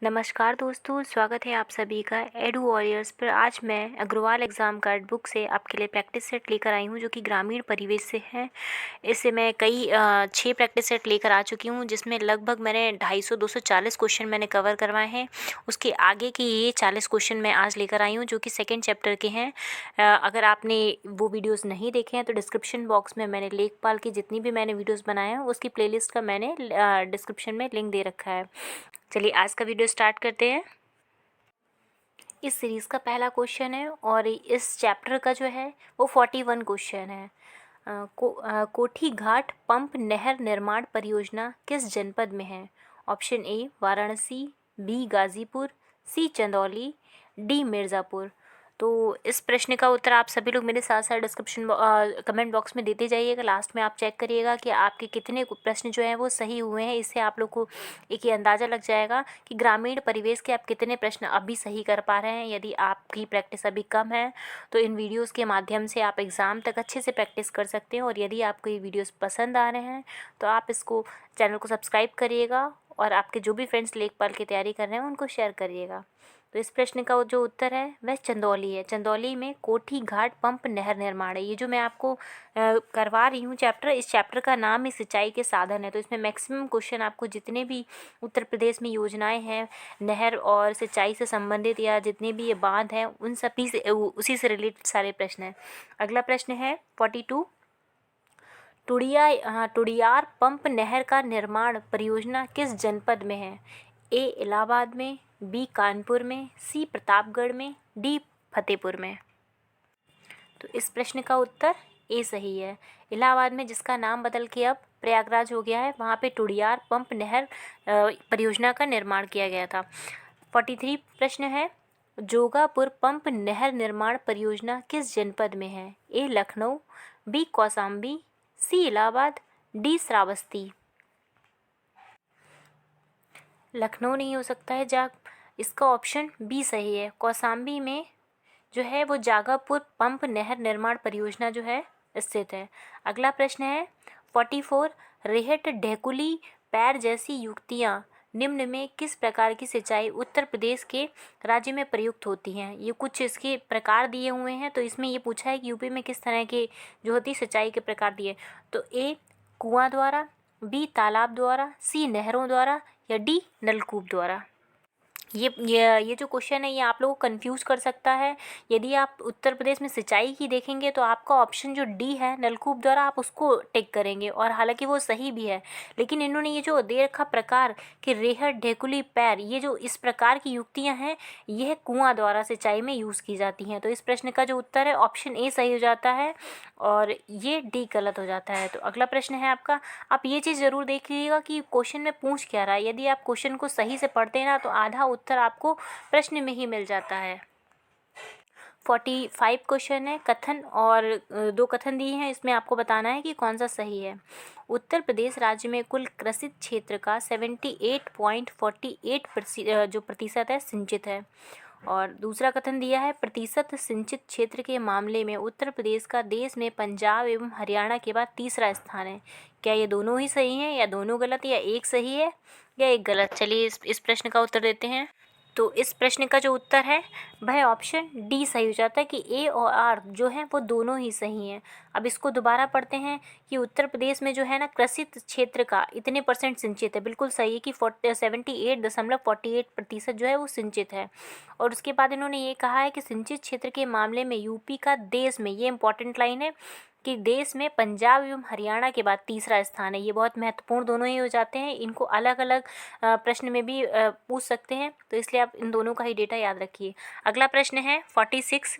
नमस्कार दोस्तों, स्वागत है आप सभी का एडू वॉरियर्स पर। आज मैं अग्रवाल एग्ज़ाम गाइड बुक से आपके लिए प्रैक्टिस सेट लेकर आई हूँ जो कि ग्रामीण परिवेश से है। इससे मैं कई 6 प्रैक्टिस सेट लेकर आ चुकी हूँ जिसमें लगभग मैंने 250-240 क्वेश्चन मैंने कवर करवाए हैं। उसके आगे के ये 40 क्वेश्चन मैं आज लेकर आई हूँ जो कि सेकेंड चैप्टर के हैं। अगर आपने वो वीडियोज़ नहीं देखे हैं तो डिस्क्रिप्शन बॉक्स में मैंने लेखपाल की जितनी भी मैंने वीडियोज़ बनाए हैं उसकी प्लेलिस्ट का मैंने डिस्क्रिप्शन में लिंक दे रखा है। चलिए आज का वीडियो स्टार्ट करते हैं। इस सीरीज़ का पहला क्वेश्चन है और इस चैप्टर का जो है वो 41 क्वेश्चन है। कोठी घाट पंप नहर निर्माण परियोजना किस जनपद में है? Option A Varanasi, B Ghazipur, C Chandauli, D Mirzapur. तो इस प्रश्न का उत्तर आप सभी लोग मेरे साथ साथ डिस्क्रिप्शन कमेंट बॉक्स में देते जाइएगा। लास्ट में आप चेक करिएगा कि आपके कितने प्रश्न जो हैं वो सही हुए हैं। इससे आप लोग को एक ये अंदाज़ा लग जाएगा कि ग्रामीण परिवेश के आप कितने प्रश्न अभी सही कर पा रहे हैं। यदि आपकी प्रैक्टिस अभी कम है तो इन वीडियोज़ के माध्यम से आप एग्ज़ाम तक अच्छे से प्रैक्टिस कर सकते हैं। और यदि आपको ये वीडियोज़ पसंद आ रहे हैं तो आप इसको चैनल को सब्सक्राइब करिएगा और आपके जो भी फ्रेंड्स लेखपाल की तैयारी कर रहे हैं उनको शेयर करिएगा। तो इस प्रश्न का जो उत्तर है वह चंदौली है। चंदौली में कोठी घाट पंप नहर निर्माण है। ये जो मैं आपको करवा रही हूँ चैप्टर, इस चैप्टर का नाम ही सिंचाई के साधन है। तो इसमें मैक्सिमम क्वेश्चन आपको जितने भी उत्तर प्रदेश में योजनाएं हैं नहर और सिंचाई से संबंधित या जितने भी ये बांध हैं उन सभी से उसी से रिलेटेड सारे प्रश्न हैं। अगला प्रश्न है 42। टुडियार पंप नहर का निर्माण परियोजना किस जनपद में है? ए इलाहाबाद में, बी कानपुर में, सी प्रतापगढ़ में, डी फतेहपुर में। तो इस प्रश्न का उत्तर ए सही है। इलाहाबाद में, जिसका नाम बदल के अब प्रयागराज हो गया है, वहाँ पे टुडियार पंप नहर परियोजना का निर्माण किया गया था। 43 प्रश्न है जोगापुर पंप नहर निर्माण परियोजना किस जनपद में है? ए लखनऊ, बी कौसाम्बी, सी इलाहाबाद, डी श्रावस्ती। लखनऊ नहीं हो सकता है जा इसका ऑप्शन बी सही है। कौसाम्बी में जो है वो जागापुर पंप नहर निर्माण परियोजना जो है स्थित है। अगला प्रश्न है 44। रेहट ढेकुली पैर जैसी युक्तियाँ निम्न में किस प्रकार की सिंचाई उत्तर प्रदेश के राज्य में प्रयुक्त होती हैं? ये कुछ इसके प्रकार दिए हुए हैं। तो इसमें ये पूछा है कि यूपी में किस तरह के जो होती सिंचाई के प्रकार दिए। तो ए कुआं द्वारा, बी तालाब द्वारा, सी नहरों द्वारा या डी नलकूप द्वारा। ये जो क्वेश्चन है ये आप लोगों को कंफ्यूज कर सकता है। यदि आप उत्तर प्रदेश में सिंचाई की देखेंगे तो आपका ऑप्शन जो डी है नलकूप द्वारा आप उसको टिक करेंगे और हालांकि वो सही भी है। लेकिन इन्होंने ये जो दे रखा प्रकार कि रेहट ढेकुली पैर, ये जो इस प्रकार की युक्तियाँ हैं यह कुआं द्वारा सिंचाई में यूज़ की जाती हैं। तो इस प्रश्न का जो उत्तर है ऑप्शन ए सही हो जाता है और ये डी गलत हो जाता है। तो अगला प्रश्न है आपका, आप ये चीज़ ज़रूर देख लीजिएगा कि क्वेश्चन में पूछ क्या रहा है। यदि आप क्वेश्चन को सही से पढ़ते हैं ना तो आधा उत्तर आपको प्रश्न में ही मिल जाता है। 45 क्वेश्चन है कथन और 2 कथन दिए हैं। इसमें आपको बताना है कि कौन सा सही है। उत्तर प्रदेश राज्य में कुल कृषि क्षेत्र का 78.48% जो प्रतिशत है सिंचित है। और दूसरा कथन दिया है प्रतिशत सिंचित क्षेत्र के मामले में उत्तर प्रदेश का देश में पंजाब एवं हरियाणा के बाद तीसरा स्थान है। क्या ये दोनों ही सही हैं या दोनों गलत या एक सही है या एक गलत? चलिए इस प्रश्न का उत्तर देते हैं। तो इस प्रश्न का जो उत्तर है वह ऑप्शन डी सही हो जाता है कि ए और आर जो हैं वो दोनों ही सही हैं। अब इसको दोबारा पढ़ते हैं कि उत्तर प्रदेश में जो है ना कृषि क्षेत्र का इतने परसेंट सिंचित है। बिल्कुल सही है कि 78.48% जो है वो सिंचित है। और उसके बाद इन्होंने ये कहा है कि सिंचित क्षेत्र के मामले में यूपी का देश में, ये इंपॉर्टेंट लाइन है, कि देश में पंजाब एवं हरियाणा के बाद तीसरा स्थान है। ये बहुत महत्वपूर्ण दोनों ही हो जाते हैं। इनको अलग अलग प्रश्न में भी पूछ सकते हैं तो इसलिए आप इन दोनों का ही डेटा याद रखिए। अगला प्रश्न है 46।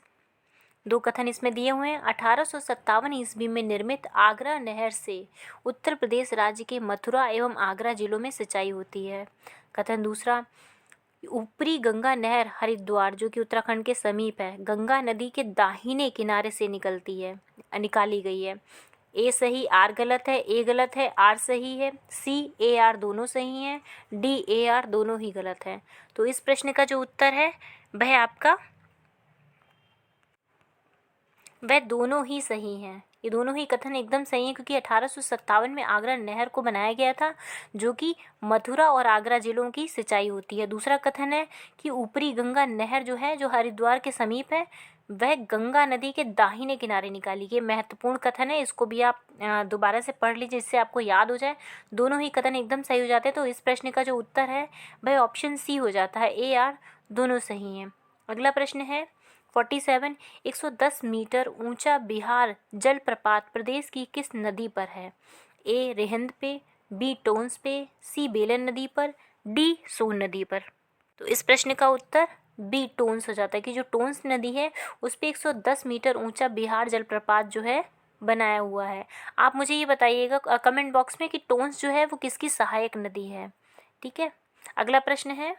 2 कथन इसमें दिए हुए हैं। 1857 ईस्वी में निर्मित आगरा नहर से उत्तर प्रदेश राज्य के मथुरा एवं आगरा जिलों में सिंचाई होती है। कथन दूसरा, ऊपरी गंगा नहर हरिद्वार जो कि उत्तराखंड के समीप है गंगा नदी के दाहिने किनारे से निकाली गई है। ए सही, आर गलत है, ए गलत है, आर सही है, सी ए आर दोनों सही हैं, डी ए आर दोनों ही गलत है। तो इस प्रश्न का जो उत्तर है वह आपका वह दोनों ही सही हैं। ये दोनों ही कथन एकदम सही हैं, क्योंकि 1857 में आगरा नहर को बनाया गया था, जो कि मथुरा और आगरा जिलों की सिंचाई होती है। दूसरा कथन है कि ऊपरी गंगा नहर जो है, जो हरिद्वार के समीप है, वह गंगा नदी के दाहिने किनारे निकाली गई। महत्वपूर्ण कथन है, इसको भी आप दोबारा से पढ़ लीजिए, जिससे आपको याद हो जाए। दोनों ही कथन एकदम सही हो जाते हैं, तो इस प्रश्न का जो उत्तर है वह ऑप्शन सी हो जाता है। ए आर दोनों सही हैं। अगला प्रश्न है 47, 110 मीटर ऊंचा बिहार जलप्रपात प्रदेश की किस नदी पर है? ए रिहंद पे, बी टोंस पे, सी बेलन नदी पर, डी सोन नदी पर। तो इस प्रश्न का उत्तर बी टोंस हो जाता है, कि जो टोंस नदी है उस पे 110 मीटर ऊंचा बिहार जलप्रपात जो है बनाया हुआ है। आप मुझे ये बताइएगा कमेंट बॉक्स में कि टोंस जो है वो किसकी सहायक नदी है। ठीक है, अगला प्रश्न है,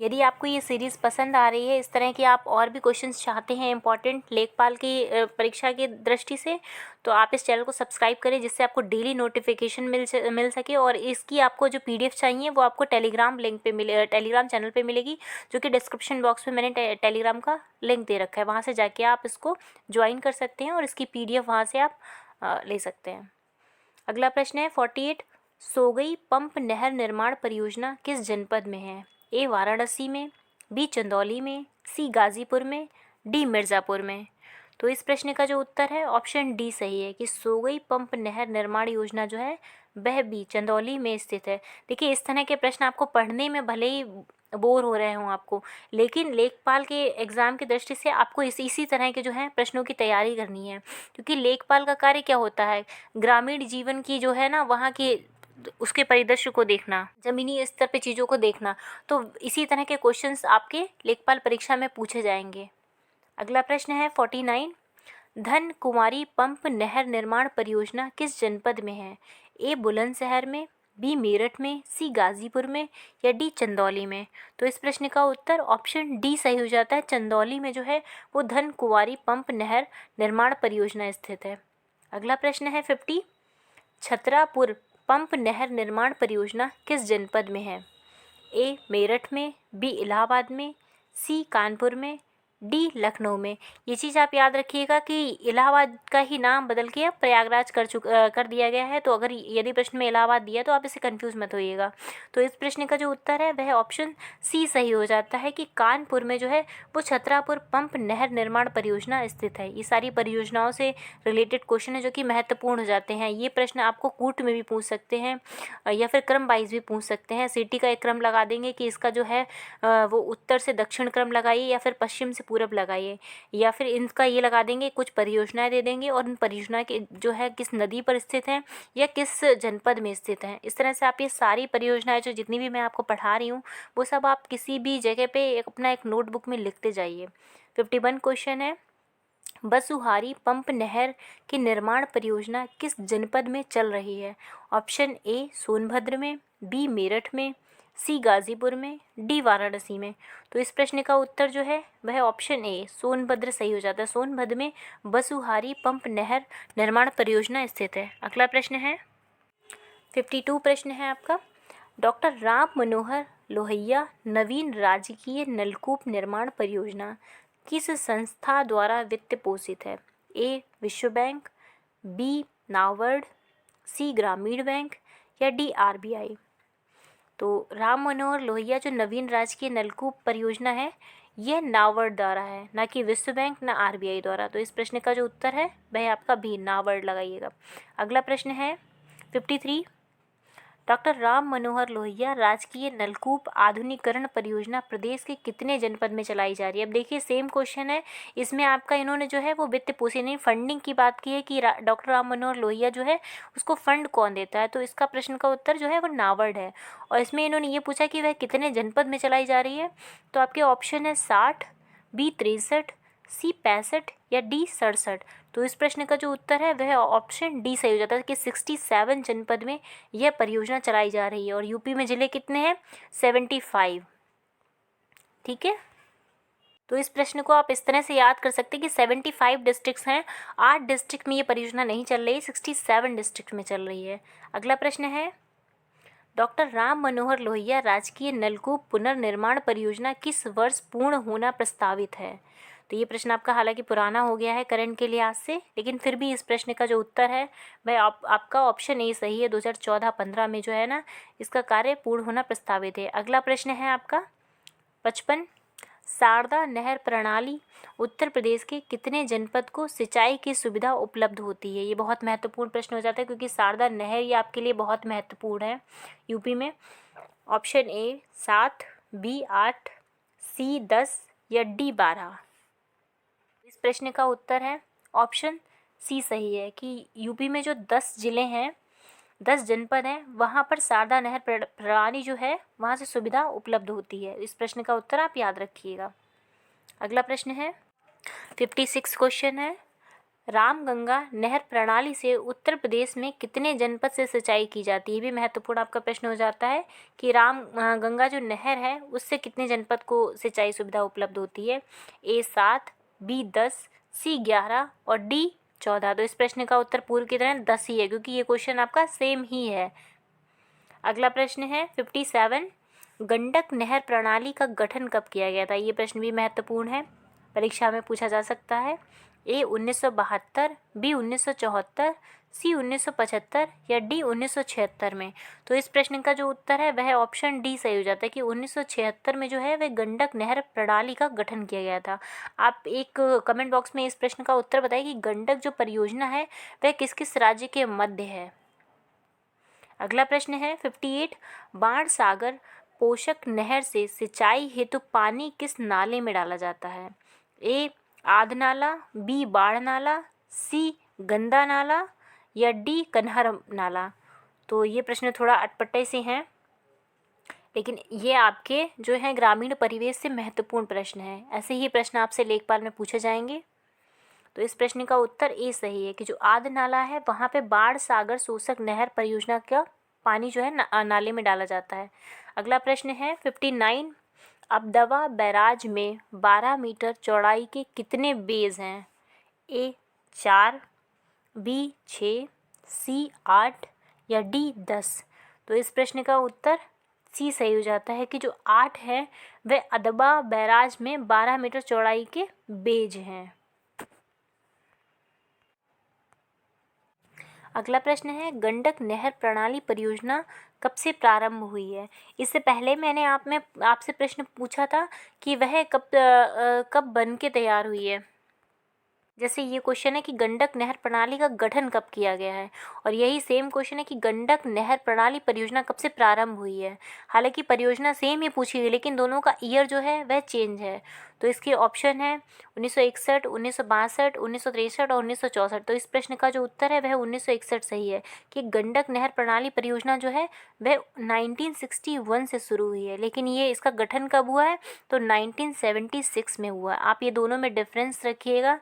यदि आपको ये सीरीज़ पसंद आ रही है, इस तरह के आप और भी क्वेश्चंस चाहते हैं इंपॉर्टेंट लेखपाल की परीक्षा की दृष्टि से, तो आप इस चैनल को सब्सक्राइब करें, जिससे आपको डेली नोटिफिकेशन मिल सके। और इसकी आपको जो पीडीएफ चाहिए वो आपको टेलीग्राम लिंक पे टेलीग्राम चैनल पे मिलेगी, जो कि डिस्क्रिप्शन बॉक्स में मैंने टेलीग्राम का लिंक दे रखा है। वहाँ से जाके आप इसको ज्वाइन कर सकते हैं और इसकी पीडीएफ वहाँ से आप ले सकते हैं। अगला प्रश्न है 48, सोगई पंप नहर निर्माण परियोजना किस जनपद में है? ए वाराणसी में, बी चंदौली में, सी गाजीपुर में, डी मिर्ज़ापुर में। तो इस प्रश्न का जो उत्तर है ऑप्शन डी सही है, कि सोगई पंप नहर निर्माण योजना जो है वह भी चंदौली में स्थित है। देखिए, इस तरह के प्रश्न आपको पढ़ने में भले ही बोर हो रहे हों आपको, लेकिन लेखपाल के एग्ज़ाम की दृष्टि से आपको इसी तरह के जो है प्रश्नों की तैयारी करनी है, क्योंकि लेखपाल का कार्य क्या होता है, ग्रामीण जीवन की जो है ना वहाँ की उसके परिदृश्य को देखना, ज़मीनी स्तर पे चीज़ों को देखना। तो इसी तरह के क्वेश्चंस आपके लेखपाल परीक्षा में पूछे जाएंगे। अगला प्रश्न है 49, धन कुंवारी पंप नहर निर्माण परियोजना किस जनपद में है? ए बुलंदशहर में, बी मेरठ में, सी गाजीपुर में, या डी चंदौली में। तो इस प्रश्न का उत्तर ऑप्शन डी सही हो जाता है। चंदौली में जो है वो धन कुंवारी पंप नहर निर्माण परियोजना स्थित है। अगला प्रश्न है 50, छतरापुर पंप नहर निर्माण परियोजना किस जनपद में है? ए मेरठ में, बी इलाहाबाद में, सी कानपुर में, डी लखनऊ में। ये चीज़ आप याद रखिएगा कि इलाहाबाद का ही नाम बदल के अब प्रयागराज कर दिया गया है। तो अगर यदि प्रश्न में इलाहाबाद दिया तो आप इसे कंफ्यूज मत होइएगा। तो इस प्रश्न का जो उत्तर है वह ऑप्शन सी सही हो जाता है, कि कानपुर में जो है वो छतरापुर पंप नहर निर्माण परियोजना स्थित है। ये सारी परियोजनाओं से रिलेटेड क्वेश्चन है जो कि महत्वपूर्ण हो जाते हैं। ये प्रश्न आपको कूट में भी पूछ सकते हैं या फिर क्रम वाइज भी पूछ सकते हैं। सीटी का एक क्रम लगा देंगे कि इसका जो है वो उत्तर से दक्षिण क्रम लगाइए या फिर पश्चिम से पूरब लगाइए, या फिर इनका ये लगा देंगे, कुछ परियोजनाएं दे देंगे और उन परियोजना के जो है किस नदी पर स्थित हैं या किस जनपद में स्थित हैं। इस तरह से आप ये सारी परियोजनाएं जो जितनी भी मैं आपको पढ़ा रही हूँ वो सब आप किसी भी जगह पे अपना एक नोटबुक में लिखते जाइए। 51 क्वेश्चन है, बसुहारी पंप नहर की निर्माण परियोजना किस जनपद में चल रही है? ऑप्शन ए सोनभद्र में, बी मेरठ में, सी गाजीपुर में, डी वाराणसी में। तो इस प्रश्न का उत्तर जो है वह ऑप्शन ए सोनभद्र सही हो जाता है। सोनभद्र में बसुहारी पंप नहर निर्माण परियोजना स्थित है। अगला प्रश्न है 52 प्रश्न है आपका, डॉक्टर राम मनोहर लोहिया नवीन राजकीय नलकूप निर्माण परियोजना किस संस्था द्वारा वित्त पोषित है? ए विश्व बैंक, बी नाबार्ड, सी ग्रामीण बैंक, या डी आरबीआई। तो राम मनोहर लोहिया जो नवीन राजकीय नलकूप परियोजना है यह नाबार्ड द्वारा है, ना कि विश्व बैंक ना आरबीआई द्वारा। तो इस प्रश्न का जो उत्तर है वह आपका बी नाबार्ड लगाइएगा। अगला प्रश्न है 53, डॉक्टर राम मनोहर लोहिया राजकीय नलकूप आधुनिकीकरण परियोजना प्रदेश के कितने जनपद में चलाई जा रही है? अब देखिए सेम क्वेश्चन है, इसमें आपका इन्होंने जो है वो वित्त पोषण नहीं फंडिंग की बात की है कि डॉक्टर राम मनोहर लोहिया जो है उसको फंड कौन देता है। तो इसका प्रश्न का उत्तर जो है वो नाबार्ड है। और इसमें इन्होंने ये पूछा कि वह कितने जनपद में चलाई जा रही है। तो आपके ऑप्शन है 60, बी 63, सी 65, या डी 67। तो इस प्रश्न का जो उत्तर है वह ऑप्शन डी सही हो जाता है कि 67 जनपद में यह परियोजना चलाई जा रही है। और यूपी में ज़िले कितने हैं? 75। ठीक है, तो इस प्रश्न को आप इस तरह से याद कर सकते हैं कि 75 डिस्ट्रिक्ट्स हैं, 8 डिस्ट्रिक्ट में ये परियोजना नहीं चल रही, 67 डिस्ट्रिक्ट में चल रही है। अगला प्रश्न है, डॉक्टर राम मनोहर लोहिया राजकीय नलकूप पुनर्निर्माण परियोजना किस वर्ष पूर्ण होना प्रस्तावित है? तो ये प्रश्न आपका हालांकि पुराना हो गया है करंट के लिहाज से, लेकिन फिर भी इस प्रश्न का जो उत्तर है वह आपका ऑप्शन ए सही है। 2014-15 में जो है ना इसका कार्य पूर्ण होना प्रस्तावित है। अगला प्रश्न है आपका 55। शारदा नहर प्रणाली उत्तर प्रदेश के कितने जनपद को सिंचाई की सुविधा उपलब्ध होती है? ये बहुत महत्वपूर्ण प्रश्न हो जाता है क्योंकि शारदा नहर ये आपके लिए बहुत महत्वपूर्ण है यूपी में। ऑप्शन ए 7, बी 8, सी 10 या डी 12। इस प्रश्न का उत्तर है ऑप्शन सी सही है कि यूपी में जो 10 ज़िले हैं, 10 जनपद हैं, वहाँ पर शारदा नहर प्रणाली जो है वहाँ से सुविधा उपलब्ध होती है। इस प्रश्न का उत्तर आप याद रखिएगा। अगला प्रश्न है 56 क्वेश्चन है, रामगंगा नहर प्रणाली से उत्तर प्रदेश में कितने जनपद से सिंचाई की जाती है? ये भी महत्वपूर्ण आपका प्रश्न हो जाता है कि गंगा जो नहर है उससे कितने जनपद को सिंचाई सुविधा उपलब्ध होती है? ए 7, बी 10, सी 11 और डी 14। तो इस प्रश्न का उत्तर पूर्व की तरह 10 ही है क्योंकि ये क्वेश्चन आपका सेम ही है। अगला प्रश्न है 57। गंडक नहर प्रणाली का गठन कब किया गया था? ये प्रश्न भी महत्वपूर्ण है, परीक्षा में पूछा जा सकता है। ए 1972, बी 1974, सी 1975 या डी 1976 में। तो इस प्रश्न का जो उत्तर है वह ऑप्शन डी सही हो जाता है कि 1976 में जो है वह गंडक नहर प्रणाली का गठन किया गया था। आप एक कमेंट बॉक्स में इस प्रश्न का उत्तर बताइए कि गंडक जो परियोजना है वह किस किस राज्य के मध्य है। अगला प्रश्न है 58। बाणसागर पोषक नहर से सिंचाई हेतु पानी किस नाले में डाला जाता है? ए आध नाला, बी बाढ़ नाला, सी गंदा नाला या डी कन्हर नाला। तो ये प्रश्न थोड़ा अटपटे से हैं, लेकिन ये आपके जो है ग्रामीण परिवेश से महत्वपूर्ण प्रश्न है। ऐसे ही प्रश्न आपसे लेखपाल में पूछे जाएंगे। तो इस प्रश्न का उत्तर ए सही है कि जो आध नाला है वहाँ पे बाणसागर शोषक नहर परियोजना का पानी जो है नाले में डाला जाता है। अगला प्रश्न है 59। अबदवा बैराज में 12 मीटर चौड़ाई के कितने बेज हैं? ए 4, बी 6, सी 8 या डी 10। तो इस प्रश्न का उत्तर सी सही हो जाता है कि जो 8 है वह अदबा बैराज में 12 मीटर चौड़ाई के बेज हैं। अगला प्रश्न है गंडक नहर प्रणाली परियोजना कब से प्रारंभ हुई है? इससे पहले मैंने आपसे प्रश्न पूछा था कि वह कब बन के तैयार हुई है। जैसे ये क्वेश्चन है कि गंडक नहर प्रणाली का गठन कब किया गया है, और यही सेम क्वेश्चन है कि गंडक नहर प्रणाली परियोजना कब से प्रारंभ हुई है। हालांकि परियोजना सेम ही पूछी हुई, लेकिन दोनों का ईयर जो है वह चेंज है। तो इसके ऑप्शन है 1961, 1962, 1963 और 1964। तो इस प्रश्न का जो उत्तर है वह 1961 सही है कि गंडक नहर प्रणाली परियोजना जो है वह 1961 से शुरू हुई है, लेकिन ये इसका गठन कब हुआ है? तो 1976 में हुआ। आप ये दोनों में डिफरेंस रखिएगा,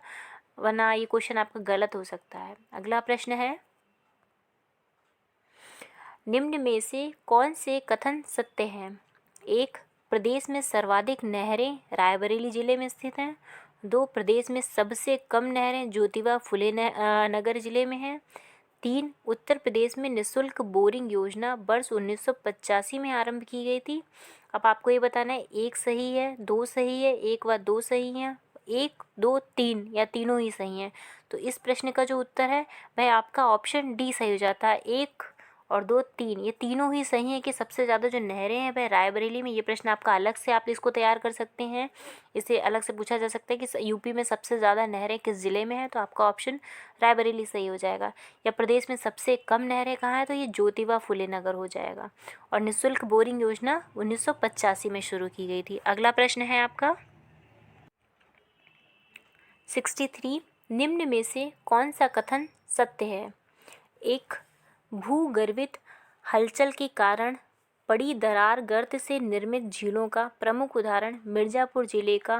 वरना ये क्वेश्चन आपका गलत हो सकता है। अगला प्रश्न है निम्न में से कौन से कथन सत्य हैं? 1, प्रदेश में सर्वाधिक नहरें रायबरेली जिले में स्थित हैं। 2, प्रदेश में सबसे कम नहरें ज्योतिबा फुले नगर जिले में हैं। 3, उत्तर प्रदेश में निःशुल्क बोरिंग योजना वर्ष 1985 में आरंभ की गई थी। अब आपको ये बताना है 1 सही है, 2 सही है, 1 व 2 सही हैं, 1, 2, 3 या तीनों ही सही हैं। तो इस प्रश्न का जो उत्तर है वह आपका ऑप्शन डी सही हो जाता है। 1 और 2, 3 ये तीनों ही सही हैं कि सबसे ज़्यादा जो नहरें हैं वह रायबरेली में। ये प्रश्न आपका अलग से आप इसको तैयार कर सकते हैं, इसे अलग से पूछा जा सकता है कि यूपी में सबसे ज़्यादा नहरें किस ज़िले में हैं, तो आपका ऑप्शन रायबरेली सही हो जाएगा। या प्रदेश में सबसे कम नहरें कहाँ हैं, तो ये ज्योतिबा फुले नगर हो जाएगा। और निःशुल्क बोरिंग योजना 1985 में शुरू की गई थी। अगला प्रश्न है आपका 63। निम्न में से कौन सा कथन सत्य है? 1, भूगर्भित हलचल के कारण पड़ी दरार गर्त से निर्मित झीलों का प्रमुख उदाहरण मिर्ज़ापुर जिले का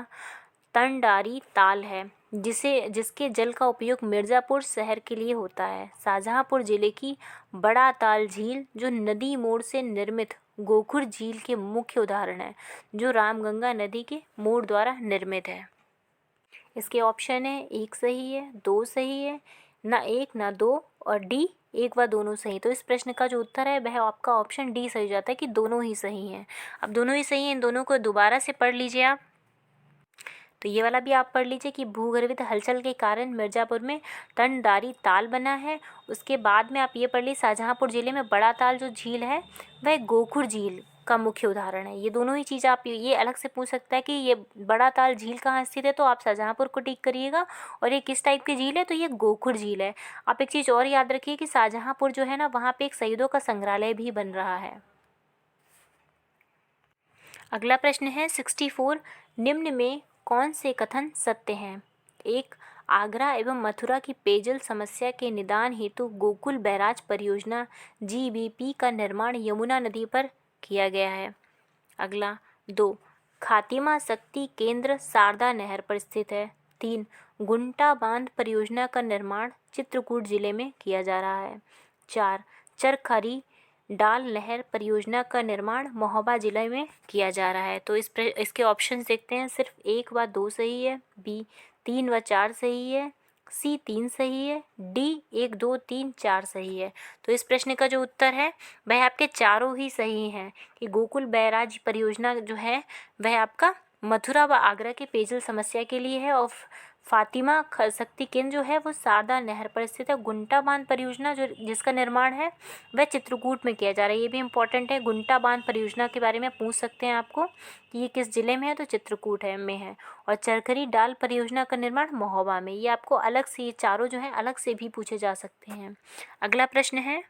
तंडारी ताल है, जिसके जल का उपयोग मिर्ज़ापुर शहर के लिए होता है। शाहजहाँपुर जिले की बड़ा ताल झील जो नदी मोड़ से निर्मित गोखुर झील के मुख्य उदाहरण है, जो रामगंगा नदी के मोड़ द्वारा निर्मित है। इसके ऑप्शन है 1 सही है, 2 सही है, ना 1 ना 2 और डी 1 व दोनों सही। तो इस प्रश्न का जो उत्तर है वह आपका ऑप्शन डी सही जाता है कि दोनों ही सही हैं। अब दोनों ही सही हैं, इन दोनों को दोबारा से पढ़ लीजिए आप। तो ये वाला भी आप पढ़ लीजिए कि भूगर्भित हलचल के कारण मिर्ज़ापुर में तंडारी ताल बना है। उसके बाद में आप ये पढ़ लीजिए शाहजहाँपुर ज़िले में बड़ा ताल जो झील है वह गोखुर झील का मुख्य उदाहरण है। ये दोनों ही चीज़ आप ये अलग से पूछ सकता है कि ये बड़ा ताल झील कहाँ स्थित है, तो आप शाहजहाँपुर को टिक करिएगा। और ये किस टाइप की झील है, तो ये गोखुर झील है। आप एक चीज़ और याद रखिए कि शाहजहाँपुर जो है ना, वहाँ पे एक शहीदों का संग्रहालय भी बन रहा है। अगला प्रश्न है 64, निम्न में कौन से कथन सत्य हैं? 1, आगरा एवं मथुरा की पेयजल समस्या के निदान हेतु गोकुल बैराज परियोजना GBP का निर्माण यमुना नदी पर किया गया है। अगला 2, खातिमा शक्ति केंद्र शारदा नहर पर स्थित है। 3, गुंटा बांध परियोजना का निर्माण चित्रकूट जिले में किया जा रहा है। 4, चरखरी डाल नहर परियोजना का निर्माण महोबा जिले में किया जा रहा है। तो इसके ऑप्शन देखते हैं। सिर्फ 1 व 2 सही है, बी 3 व 4 सही है, सी 3 सही है, डी 1 2 3 4 सही है। तो इस प्रश्न का जो उत्तर है वह आपके चारों ही सही हैं कि गोकुल बैराज परियोजना जो है वह आपका मथुरा व आगरा के पेयजल समस्या के लिए है, और फातिमा शक्ति केंद्र जो है वो शारदा नहर पर स्थित है। गुंटा बांध परियोजना जो जिसका निर्माण है वह चित्रकूट में किया जा रहा है। ये भी इम्पोर्टेंट है, गुंटा बांध परियोजना के बारे में पूछ सकते हैं आपको कि ये किस जिले में है, तो चित्रकूट में है। और चरखरी डाल परियोजना का निर्माण महोबा में। ये आपको अलग से, ये चारों जो है अलग से भी पूछे जा सकते हैं। अगला प्रश्न है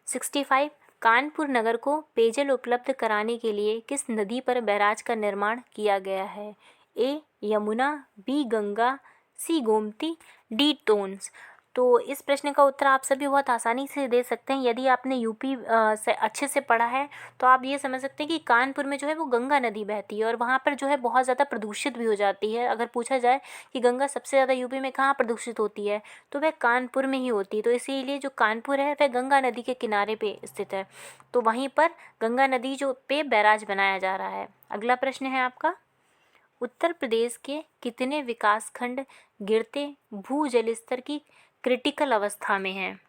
65, कानपुर नगर को पेयजल उपलब्ध कराने के लिए किस नदी पर बैराज का निर्माण किया गया है? ए यमुना, बी गंगा, सी गोमती, डी टोन्स। तो इस प्रश्न का उत्तर आप सभी बहुत आसानी से दे सकते हैं। यदि आपने यूपी से अच्छे से पढ़ा है तो आप ये समझ सकते हैं कि कानपुर में जो है वो गंगा नदी बहती है, और वहाँ पर जो है बहुत ज़्यादा प्रदूषित भी हो जाती है। अगर पूछा जाए कि गंगा सबसे ज़्यादा यूपी में कहाँ प्रदूषित होती है, तो वह कानपुर में ही होती है। तो इसीलिए जो कानपुर है वह गंगा नदी के किनारे पे स्थित है, तो वहीं पर गंगा नदी जो पे बैराज बनाया जा रहा है। अगला प्रश्न है आपका, उत्तर प्रदेश के कितने विकासखंड गिरते भू जल स्तर की क्रिटिकल अवस्था में हैं?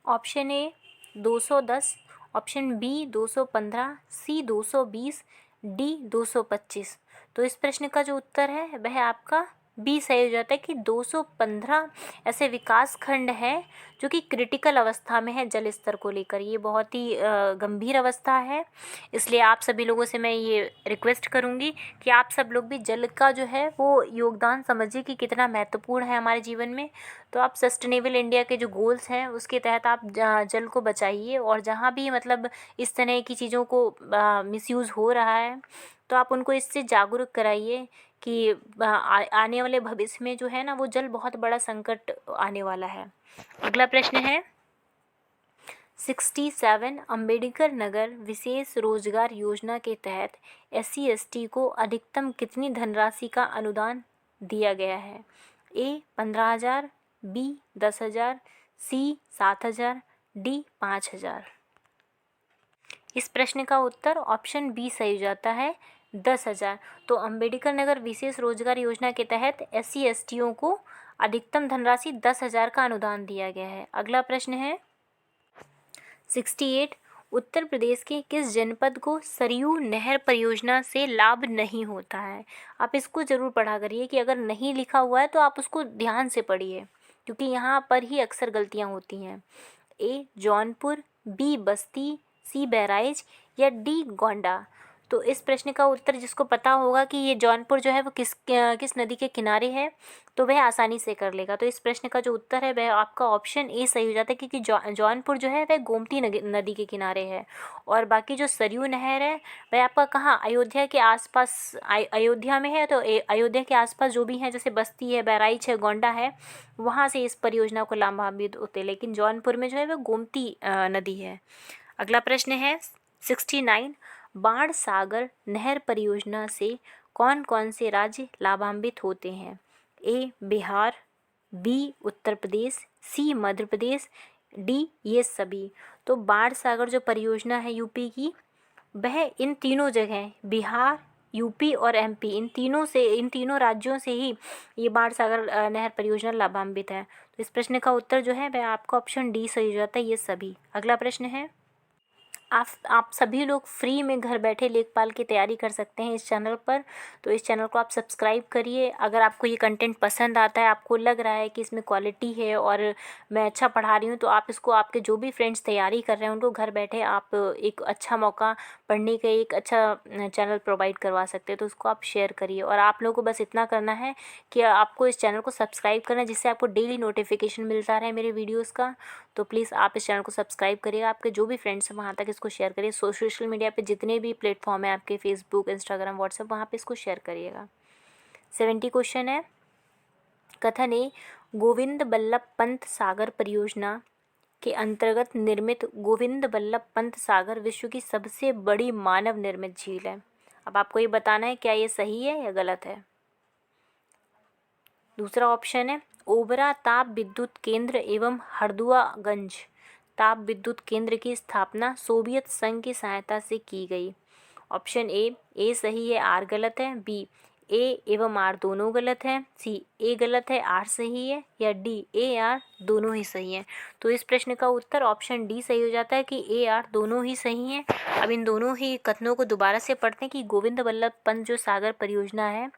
Option A 210, option B 215, C 220, D 225। तो इस प्रश्न का जो उत्तर है वह आपका बी सही हो जाता है कि 215 ऐसे विकास खंड हैं जो कि क्रिटिकल अवस्था में है जल स्तर को लेकर। ये बहुत ही गंभीर अवस्था है, इसलिए आप सभी लोगों से मैं ये रिक्वेस्ट करूँगी कि आप सब लोग भी जल का जो है वो योगदान समझिए कि कितना महत्वपूर्ण है हमारे जीवन में। तो आप सस्टेनेबल इंडिया के जो गोल्स हैं उसके तहत आप जल को बचाइए, और जहाँ भी मतलब इस तरह की चीज़ों को मिसयूज़ हो रहा है तो आप उनको इससे जागरूक कराइए कि आने वाले भविष्य में जो है ना वो जल बहुत बड़ा संकट आने वाला है। अगला प्रश्न है 67, अम्बेडकर नगर विशेष रोजगार योजना के तहत SC/ST को अधिकतम कितनी धनराशि का अनुदान दिया गया है? ए 15,000, बी 10,000, सी 7,000, डी 5,000। इस प्रश्न का उत्तर ऑप्शन बी सही हो जाता है 10,000। तो अम्बेडकर नगर विशेष रोजगार योजना के तहत SC/STओं को अधिकतम धनराशि 10,000 का अनुदान दिया गया है। अगला प्रश्न है 68, उत्तर प्रदेश के किस जनपद को सरयू नहर परियोजना से लाभ नहीं होता है? आप इसको ज़रूर पढ़ा करिए कि अगर नहीं लिखा हुआ है तो आप उसको ध्यान से पढ़िए, क्योंकि यहाँ पर ही अक्सर गलतियाँ होती हैं। ए जौनपुर, बी बस्ती, सी बहराइच या डी गोंडा। तो इस प्रश्न का उत्तर जिसको पता होगा कि ये जौनपुर जो है वो किस नदी के किनारे है तो वह आसानी से कर लेगा। तो इस प्रश्न का जो उत्तर है वह आपका ऑप्शन ए सही हो जाता है, क्योंकि जौनपुर जो है वह गोमती नदी के किनारे है, और बाकी जो सरयू नहर है वह आपका कहाँ अयोध्या के आसपास अयोध्या में है। तो अयोध्या के आसपास जो भी हैं जैसे बस्ती है, बहराइच है, गोंडा है, वहाँ से इस परियोजना को लाभान्वित होते हैं, लेकिन जौनपुर में जो है वह गोमती नदी है। अगला प्रश्न है 69, बाण सागर नहर परियोजना से कौन कौन से राज्य लाभान्वित होते हैं? ए बिहार, बी उत्तर प्रदेश, सी मध्य प्रदेश, डी ये सभी। तो बाण सागर जो परियोजना है यूपी की, वह इन तीनों जगह बिहार, यूपी और MP इन तीनों राज्यों से ही ये बाण सागर नहर परियोजना लाभान्वित है। तो इस प्रश्न का उत्तर जो है वह आपका ऑप्शन डी सही हो जाता है, ये सभी। अगला प्रश्न है आप सभी लोग फ्री में घर बैठे लेखपाल की तैयारी कर सकते हैं इस चैनल पर। तो इस चैनल को आप सब्सक्राइब करिए। अगर आपको ये कंटेंट पसंद आता है, आपको लग रहा है कि इसमें क्वालिटी है और मैं अच्छा पढ़ा रही हूँ, तो आप इसको आपके जो भी फ्रेंड्स तैयारी कर रहे हैं उनको घर बैठे आप एक अच्छा मौका, पढ़ने का एक अच्छा चैनल प्रोवाइड करवा सकते हैं। तो उसको आप शेयर करिए और आप लोगों को बस इतना करना है कि आपको इस चैनल को सब्सक्राइब करना है, जिससे आपको डेली नोटिफिकेशन मिलता रहे मेरे वीडियोज़ का। तो प्लीज़ आप इस चैनल को सब्सक्राइब करिएगा। आपके जो भी फ्रेंड्स हैं वहाँ तक इसको शेयर करिए। सोशल मीडिया पे जितने भी प्लेटफॉर्म है आपके, फेसबुक, इंस्टाग्राम, व्हाट्सएप, वहाँ पे इसको शेयर करिएगा। 70 क्वेश्चन है। कथन ए, गोविंद बल्लभ पंत सागर परियोजना के अंतर्गत निर्मित गोविंद बल्लभ पंत सागर विश्व की सबसे बड़ी मानव निर्मित झील है। अब आपको ये बताना है क्या ये सही है या गलत है। दूसरा ऑप्शन है, ओबरा ताप विद्युत केंद्र एवं हरदुआगंज ताप विद्युत केंद्र की स्थापना सोवियत संघ की सहायता से की गई। ऑप्शन ए सही है, आर गलत है। बी, ए एवं आर दोनों गलत है। सी, ए गलत है, आर सही है। या डी, ए आर दोनों ही सही हैं। तो इस प्रश्न का उत्तर ऑप्शन डी सही हो जाता है कि ए आर दोनों ही सही हैं। अब इन दोनों ही कथनों को दोबारा से पढ़ते हैं कि गोविंद बल्लभ पंत जो सागर परियोजना है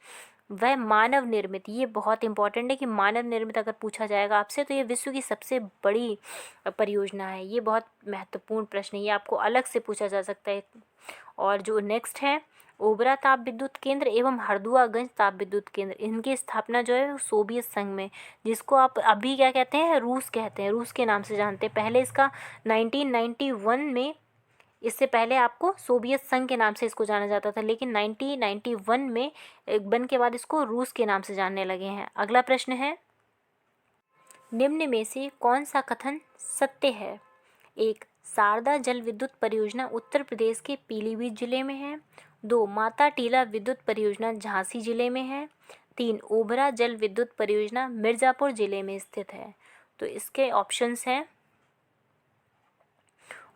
वह मानव निर्मित, ये बहुत इंपॉर्टेंट है कि मानव निर्मित अगर पूछा जाएगा आपसे तो ये विश्व की सबसे बड़ी परियोजना है। ये बहुत महत्वपूर्ण प्रश्न है, ये आपको अलग से पूछा जा सकता है। और जो नेक्स्ट है, ओबरा ताप विद्युत केंद्र एवं हरदुआगंज ताप विद्युत केंद्र, इनकी स्थापना जो है वो सोवियत संघ में, जिसको आप अभी क्या कहते हैं, रूस कहते हैं, रूस के नाम से जानते हैं। पहले इसका 1991 में, इससे पहले आपको सोवियत संघ के नाम से इसको जाना जाता था, लेकिन 1991 में बन के बाद इसको रूस के नाम से जानने लगे हैं। अगला प्रश्न है, निम्न में से कौन सा कथन सत्य है। एक, शारदा जल विद्युत परियोजना उत्तर प्रदेश के पीलीभीत जिले में है। 2, माता टीला विद्युत परियोजना झांसी जिले में है। 3, ओबरा जल विद्युत परियोजना मिर्ज़ापुर जिले में स्थित है। तो इसके ऑप्शंस हैं,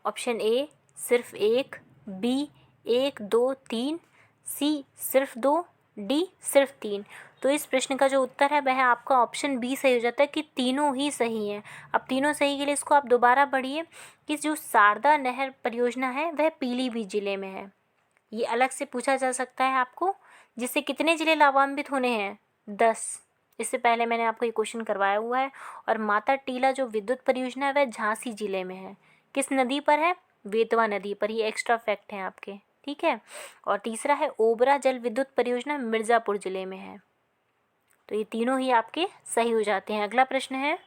ऑप्शन ए सिर्फ 1, बी 1, 2, 3, सी सिर्फ 2, डी सिर्फ 3। तो इस प्रश्न का जो उत्तर है वह आपका ऑप्शन बी सही हो जाता है कि तीनों ही सही हैं। अब तीनों सही के लिए इसको आप दोबारा पढ़िए कि जो शारदा नहर परियोजना है वह पीलीभीत जिले में है। ये अलग से पूछा जा सकता है आपको, जिससे कितने जिले लाभान्वित होने हैं, 10। इससे पहले मैंने आपको ये क्वेश्चन करवाया हुआ है। और माता टीला जो विद्युत परियोजना है वह झांसी जिले में है। किस नदी पर है, बेतवा नदी पर। ये एक्स्ट्रा फैक्ट हैं आपके, ठीक है। और तीसरा है ओबरा जल विद्युत परियोजना मिर्ज़ापुर जिले में है। तो ये तीनों ही आपके सही हो जाते हैं। अगला प्रश्न है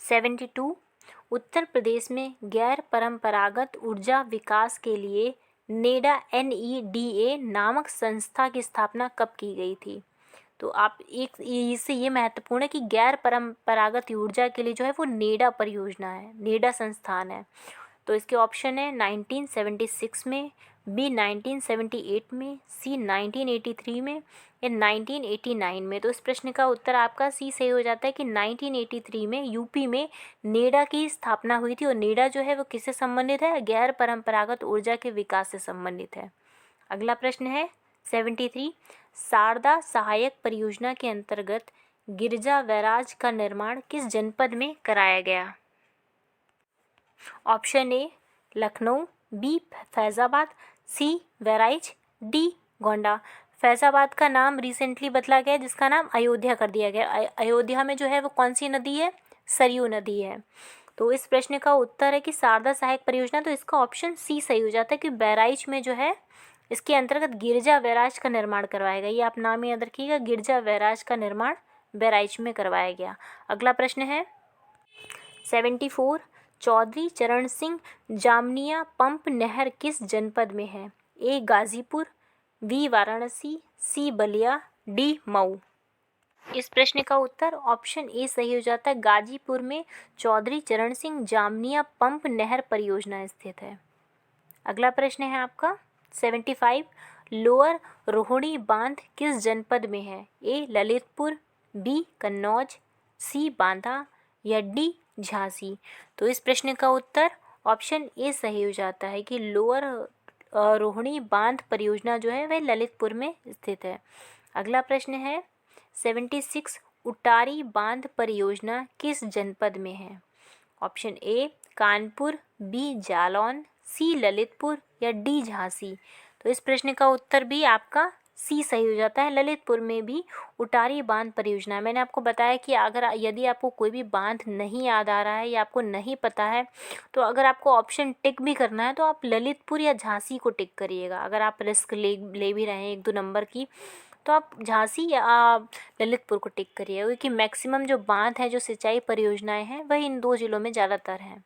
72, उत्तर प्रदेश में गैर परंपरागत ऊर्जा विकास के लिए नेडा NEDA नामक संस्था की स्थापना कब की गई थी। तो आप एक, इससे ये महत्वपूर्ण है कि गैर परंपरागत ऊर्जा के लिए जो है वो नेडा परियोजना है, नेडा संस्थान है। तो इसके ऑप्शन है 1976 में, बी 1978 में, सी 1983 में, या 1989 में। तो इस प्रश्न का उत्तर आपका सी सही हो जाता है कि 1983 में यूपी में नेडा की स्थापना हुई थी। और नेडा जो है वो किससे संबंधित है, गैर परंपरागत ऊर्जा के विकास से संबंधित है। अगला प्रश्न है 73, शारदा सहायक परियोजना के अंतर्गत गिरजा बैराज का निर्माण किस जनपद में कराया गया। Option A Lucknow, B Faizabad, C Bahraich, D Gonda. Faizabad का नाम रिसेंटली बदला गया, जिसका नाम अयोध्या कर दिया गया। अयोध्या में जो है वो कौन सी नदी है, सरयू नदी है। तो इस प्रश्न का उत्तर है कि शारदा सहायक परियोजना, तो इसका ऑप्शन सी सही हो जाता है कि बहराइच में जो है इसके अंतर्गत गिरजा बैराज का निर्माण करवाया गया। ये आप नाम याद रखिएगा, गिरजा बैराज का निर्माण बहराइच में करवाया गया। अगला प्रश्न है 74, चौधरी चरण सिंह जामनिया पंप नहर किस जनपद में है। ए गाजीपुर, बी वाराणसी, सी बलिया, डी मऊ। इस प्रश्न का उत्तर ऑप्शन ए सही हो जाता है, गाजीपुर में चौधरी चरण सिंह जामनिया पंप नहर परियोजना स्थित है। अगला प्रश्न है आपका 75, लोअर रोहिणी बांध किस जनपद में है। ए ललितपुर, बी कन्नौज, सी बांदा, या डी झांसी। तो इस प्रश्न का उत्तर ऑप्शन ए सही हो जाता है कि लोअर रोहिणी बांध परियोजना जो है वह ललितपुर में स्थित है। अगला प्रश्न है 76, उटारी बांध परियोजना किस जनपद में है। Option A Kanpur, B Jalaun, C Lalitpur या डी झांसी? तो इस प्रश्न का उत्तर भी आपका सी सही हो जाता है। ललितपुर में भी उटारी बांध परियोजना है। मैंने आपको बताया कि अगर यदि आपको कोई भी बांध नहीं याद आ रहा है या आपको नहीं पता है, तो अगर आपको ऑप्शन टिक भी करना है तो आप ललितपुर या झांसी को टिक करिएगा। अगर आप रिस्क ले भी रहे हैं 1-2 नंबर की, तो आप झांसी या ललितपुर को टिक करिएगा, क्योंकि मैक्सिमम जो बांध है, जो सिंचाई परियोजनाएं हैं, वह इन 2 जिलों में ज़्यादातर हैं।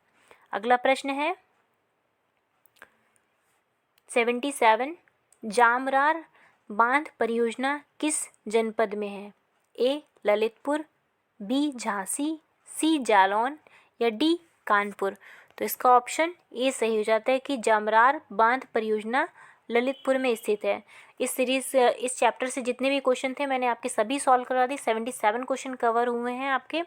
अगला प्रश्न है 77, जामरार बांध परियोजना किस जनपद में है? ए ललितपुर, बी झांसी, सी जालौन या डी कानपुर? तो इसका ऑप्शन ए सही हो जाता है कि जामरार बांध परियोजना ललितपुर में स्थित है। इस चैप्टर से जितने भी क्वेश्चन थे मैंने आपके सभी सॉल्व करवा दिए। 77 क्वेश्चन कवर हुए हैं आपके,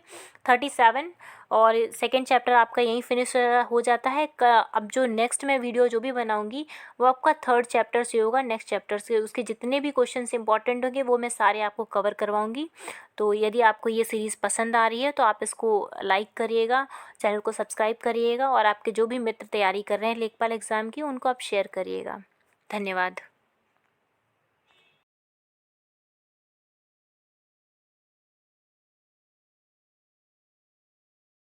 37, और सेकेंड चैप्टर आपका यहीं फिनिश हो जाता है। अब जो नेक्स्ट मैं वीडियो जो भी बनाऊंगी वो आपका 3rd चैप्टर से होगा। नेक्स्ट चैप्टर से उसके जितने भी क्वेश्चन इंपॉर्टेंट होंगे वो मैं सारे आपको कवर करवाऊंगी। तो यदि आपको ये सीरीज़ पसंद आ रही है तो आप इसको लाइक करिएगा, चैनल को सब्सक्राइब करिएगा, और आपके जो भी मित्र तैयारी कर रहे हैं लेखपाल एग्ज़ाम की, उनको आप शेयर करिएगा। धन्यवाद।